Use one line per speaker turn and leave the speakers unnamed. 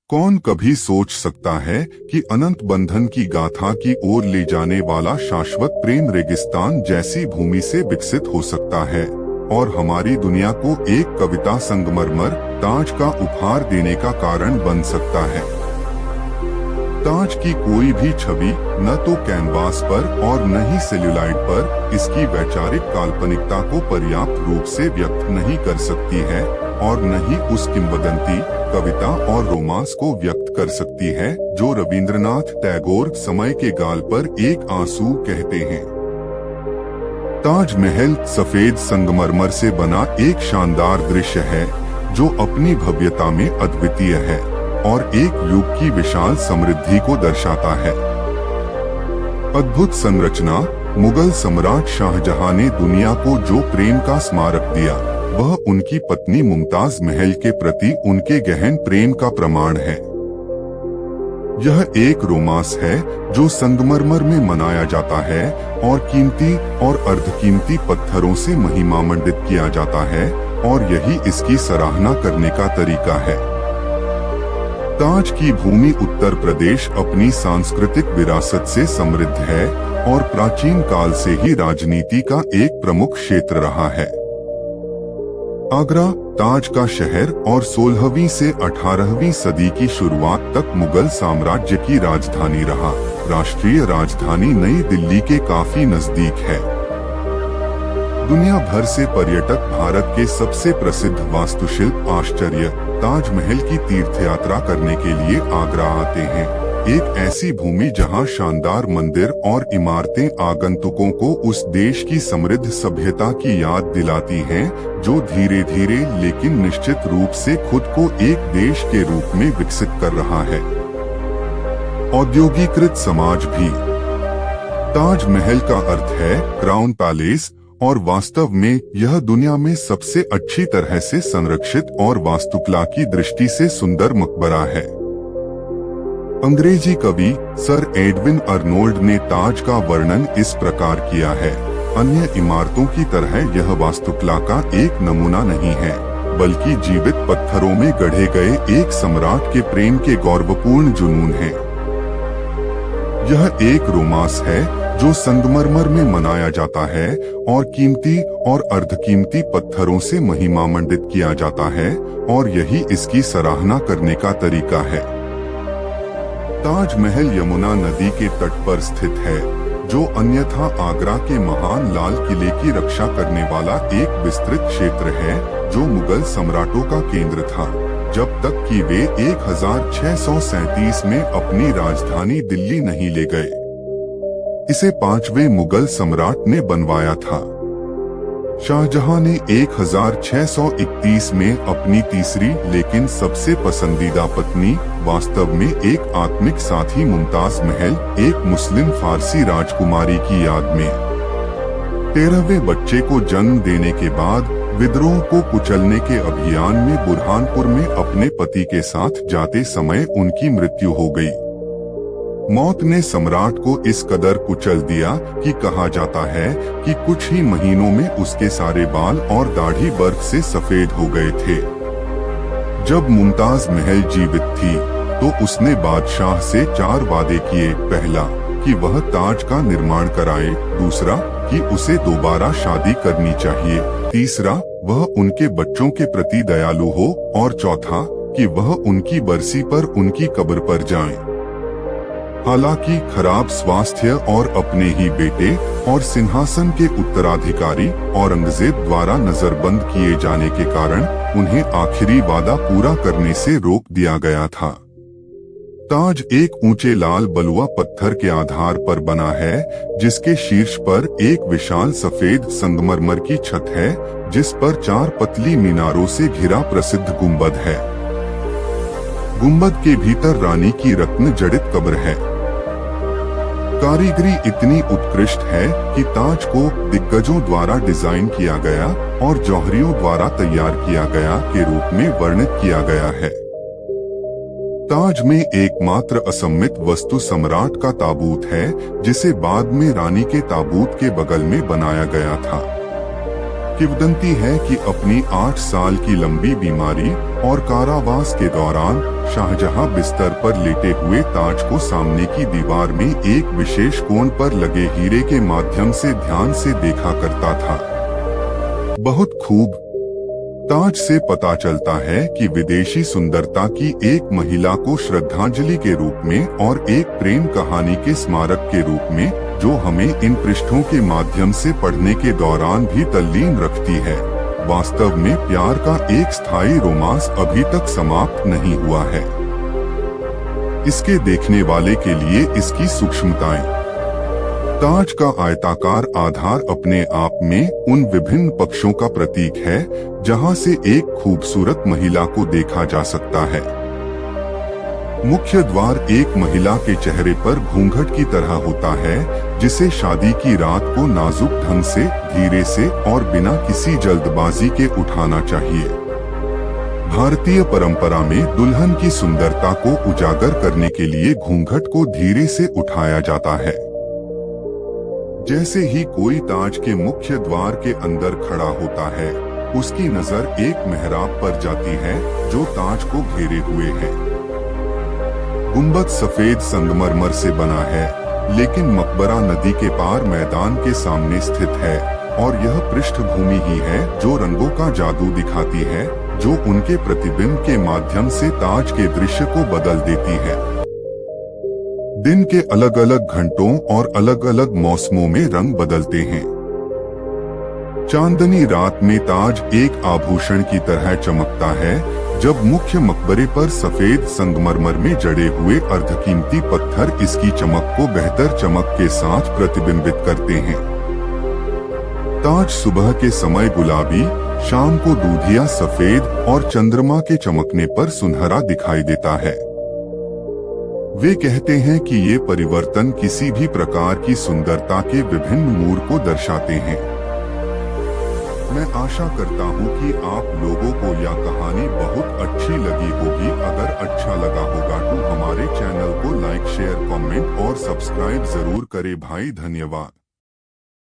कौन कभी सोच सकता है कि अनंत बंधन की गाथा की ओर ले जाने वाला शाश्वत प्रेम रेगिस्तान जैसी भूमि से विकसित हो सकता है और हमारी दुनिया को एक कविता संगमरमर ताज का उपहार देने का कारण बन सकता है। ताज की कोई भी छवि न तो कैनवास पर और न ही सेल्यूलाइड पर इसकी वैचारिक काल्पनिकता को पर्याप्त रूप से व्यक्त नहीं कर सकती है और न ही उस किंवदंती, कविता और रोमांस को व्यक्त कर सकती है जो रविंद्रनाथ टैगोर समय के गाल पर एक आंसू कहते हैं। ताजमहल सफेद संगमरमर से बना एक शानदार दृश्य है जो अपनी भव्यता में अद्वितीय है और एक युग की विशाल समृद्धि को दर्शाता है। अद्भुत संरचना, मुगल सम्राट शाहजहां ने दुनिया को जो प्रेम का स्मारक दिया वह उनकी पत्नी मुमताज महल के प्रति उनके गहन प्रेम का प्रमाण है। यह एक रोमांस है जो संगमरमर में मनाया जाता है और कीमती और अर्धकीमती पत्थरों से महिमामंडित किया जाता है और यही इसकी सराहना करने का तरीका है। ताज की भूमि उत्तर प्रदेश अपनी सांस्कृतिक विरासत से समृद्ध है और प्राचीन काल से ही राजनीति का एक प्रमुख क्षेत्र रहा है। आगरा ताज का शहर और 16वीं से 18वीं सदी की शुरुआत तक मुगल साम्राज्य की राजधानी रहा। राष्ट्रीय राजधानी नई दिल्ली के काफी नजदीक है। दुनिया भर से पर्यटक भारत के सबसे प्रसिद्ध वास्तुशिल्प आश्चर्य ताजमहल की तीर्थयात्रा करने के लिए आगरा आते हैं। एक ऐसी भूमि जहां शानदार मंदिर और इमारतें आगंतुकों को उस देश की समृद्ध सभ्यता की याद दिलाती हैं जो धीरे धीरे लेकिन निश्चित रूप से खुद को एक देश के रूप में विकसित कर रहा है। औद्योगिकृत समाज भी। ताजमहल का अर्थ है क्राउन पैलेस और वास्तव में यह दुनिया में सबसे अच्छी तरह से संरक्षित और वास्तुकला की दृष्टि से सुंदर मकबरा है। अंग्रेजी कवि सर एडविन अर्नोल्ड ने ताज का वर्णन इस प्रकार किया है, अन्य इमारतों की तरह यह वास्तुकला का एक नमूना नहीं है बल्कि जीवित पत्थरों में गढ़े गए एक सम्राट के प्रेम के गौरवपूर्ण जुनून है। यह एक रोमांस है जो संगमरमर में मनाया जाता है और कीमती और अर्धकीमती पत्थरों से महिमामंडित किया जाता है और यही इसकी सराहना करने का तरीका है। ताजमहल यमुना नदी के तट पर स्थित है जो अन्यथा आगरा के महान लाल किले की रक्षा करने वाला एक विस्तृत क्षेत्र है जो मुगल सम्राटों का केंद्र था जब तक कि वे 1637 में अपनी राजधानी दिल्ली नहीं ले गए। इसे 5वें मुगल सम्राट ने बनवाया था। शाहजहां ने 1631 में अपनी तीसरी लेकिन सबसे पसंदीदा पत्नी, वास्तव में एक आत्मिक साथी मुमताज महल, एक मुस्लिम फारसी राजकुमारी की याद में 13वें बच्चे को जन्म देने के बाद विद्रोह को कुचलने के अभियान में बुरहानपुर में अपने पति के साथ जाते समय उनकी मृत्यु हो गई। मौत ने सम्राट को इस कदर कुचल दिया कि कहा जाता है कि कुछ ही महीनों में उसके सारे बाल और दाढ़ी बर्फ से सफेद हो गए थे। जब मुमताज महल जीवित थी तो उसने बादशाह से 4 वादे किए। पहला कि वह ताज का निर्माण कराए, दूसरा कि उसे दोबारा शादी करनी चाहिए, तीसरा वह उनके बच्चों के प्रति दयालु हो और चौथा कि वह उनकी बरसी पर उनकी कब्र पर जाए। हालांकि खराब स्वास्थ्य और अपने ही बेटे और सिंहासन के उत्तराधिकारी औरंगजेब द्वारा नजरबंद किए जाने के कारण उन्हें आखिरी वादा पूरा करने से रोक दिया गया था। ताज एक ऊंचे लाल बलुआ पत्थर के आधार पर बना है जिसके शीर्ष पर एक विशाल सफेद संगमरमर की छत है जिस पर 4 पतली मीनारों से घिरा प्रसिद्ध गुंबद है। गुंबद के भीतर रानी की रत्न जड़ित कब्र है। कारीगरी इतनी उत्कृष्ट है कि ताज को दिग्गजों द्वारा डिजाइन किया गया और जौहरियों द्वारा तैयार किया गया के रूप में वर्णित किया गया है। ताज में एकमात्र असम्मित वस्तु सम्राट का ताबूत है जिसे बाद में रानी के ताबूत के बगल में बनाया गया था। किंवदंती है कि अपनी 8 साल की लंबी बीमारी और कारावास के दौरान शाहजहां बिस्तर पर लेटे हुए ताज को सामने की दीवार में एक विशेष कोण पर लगे हीरे के माध्यम से ध्यान से देखा करता था। बहुत खूब। ताज से पता चलता है कि विदेशी सुंदरता की एक महिला को श्रद्धांजलि के रूप में और एक प्रेम कहानी के स्मारक के रूप में, जो हमें इन पृष्ठों के माध्यम से पढ़ने के दौरान भी तल्लीन रखती है। वास्तव में प्यार का एक स्थायी रोमांस अभी तक समाप्त नहीं हुआ है। इसके देखने वाले के लिए इसकी सूक्ष्मताएं। ताज का आयताकार आधार अपने आप में उन विभिन्न पक्षों का प्रतीक है जहां से एक खूबसूरत महिला को देखा जा सकता है। मुख्य द्वार एक महिला के चेहरे पर घूंघट की तरह होता है, जिसे शादी की रात को नाजुक ढंग से, धीरे से और बिना किसी जल्दबाजी के उठाना चाहिए। भारतीय परंपरा में दुल्हन की सुंदरता को उजागर करने के लिए घूंघट को धीरे से उठाया जाता है। जैसे ही कोई ताज के मुख्य द्वार के अंदर खड़ा होता है, उसकी नजर एक मेहराब पर जाती है जो ताज को घेरे हुए है। गुंबद सफेद संगमरमर से बना है, लेकिन मकबरा नदी के पार मैदान के सामने स्थित है, और यह पृष्ठभूमि ही है जो रंगों का जादू दिखाती है, जो उनके प्रतिबिंब के माध्यम से ताज के दृश्य को बदल देती है। दिन के अलग अलग घंटों और अलग अलग मौसमों में रंग बदलते हैं। चांदनी रात में ताज एक आभूषण की तरह चमकता है, जब मुख्य मकबरे पर सफेद संगमरमर में जड़े हुए अर्धकीमती पत्थर इसकी चमक को बेहतर चमक के साथ प्रतिबिंबित करते हैं। ताज सुबह के समय गुलाबी, शाम को दूधिया सफेद और चंद्रमा के चमकने पर सुनहरा दिखाई देता है। वे कहते हैं कि ये परिवर्तन किसी भी प्रकार की सुंदरता के विभिन्न मूड को दर्शाते हैं। मैं आशा करता हूँ कि आप लोगों को यह कहानी बहुत अच्छी लगी होगी। अगर अच्छा लगा होगा तो हमारे चैनल को लाइक, शेयर, कमेंट और सब्सक्राइब जरूर करें भाई। धन्यवाद।